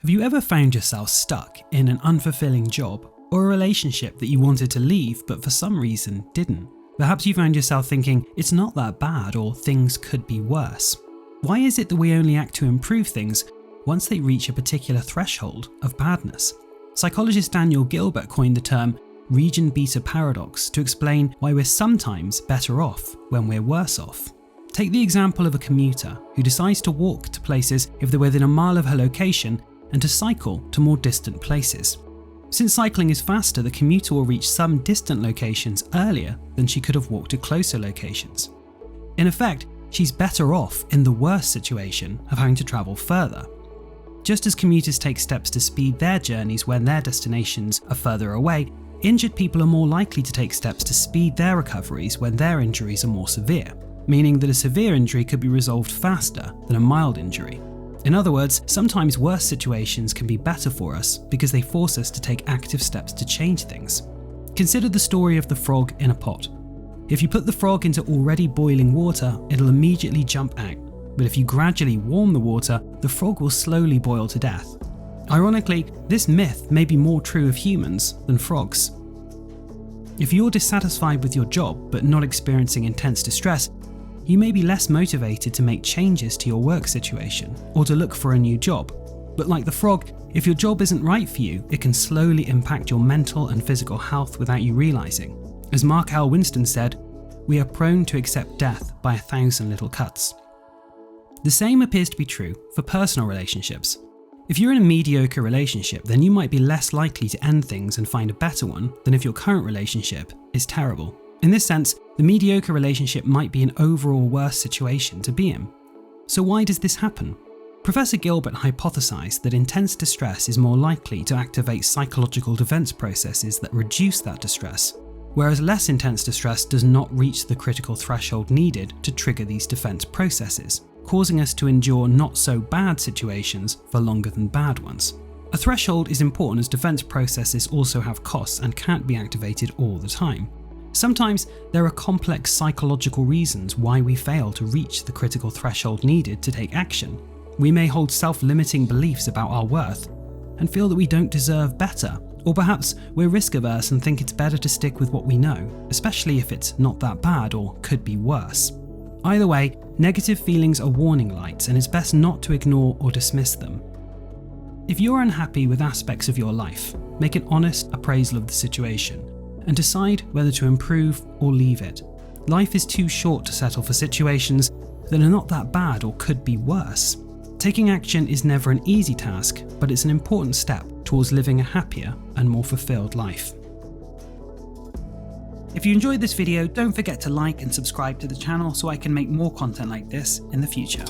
Have you ever found yourself stuck in an unfulfilling job or a relationship that you wanted to leave but for some reason didn't? Perhaps you found yourself thinking it's not that bad or things could be worse. Why is it that we only act to improve things once they reach a particular threshold of badness? Psychologist Daniel Gilbert coined the term region beta paradox to explain why we're sometimes better off when we're worse off. Take the example of a commuter who decides to walk to places if they're within a mile of her location and to cycle to more distant places. Since cycling is faster, the commuter will reach some distant locations earlier than she could have walked to closer locations. In effect, she's better off in the worst situation of having to travel further. Just as commuters take steps to speed their journeys when their destinations are further away, injured people are more likely to take steps to speed their recoveries when their injuries are more severe, meaning that a severe injury could be resolved faster than a mild injury. In other words, sometimes worse situations can be better for us because they force us to take active steps to change things. Consider the story of the frog in a pot. If you put the frog into already boiling water, it'll immediately jump out. But if you gradually warm the water, the frog will slowly boil to death. Ironically, this myth may be more true of humans than frogs. If you're dissatisfied with your job but not experiencing intense distress, you may be less motivated to make changes to your work situation or to look for a new job. But like the frog, if your job isn't right for you, it can slowly impact your mental and physical health without you realizing. As Mark L. Winston said, "We are prone to accept death by 1,000 little cuts." The same appears to be true for personal relationships. If you're in a mediocre relationship, then you might be less likely to end things and find a better one than if your current relationship is terrible. In this sense, the mediocre relationship might be an overall worse situation to be in. So why does this happen? Professor Gilbert hypothesized that intense distress is more likely to activate psychological defense processes that reduce that distress, whereas less intense distress does not reach the critical threshold needed to trigger these defense processes, causing us to endure not so bad situations for longer than bad ones. A threshold is important as defense processes also have costs and can't be activated all the time. Sometimes there are complex psychological reasons why we fail to reach the critical threshold needed to take action. We may hold self-limiting beliefs about our worth and feel that we don't deserve better, or perhaps we're risk-averse and think it's better to stick with what we know, especially if it's not that bad or could be worse. Either way, negative feelings are warning lights and it's best not to ignore or dismiss them. If you're unhappy with aspects of your life, make an honest appraisal of the situation and decide whether to improve or leave it. Life is too short to settle for situations that are not that bad or could be worse. Taking action is never an easy task, but it's an important step towards living a happier and more fulfilled life. If you enjoyed this video, don't forget to like and subscribe to the channel so I can make more content like this in the future.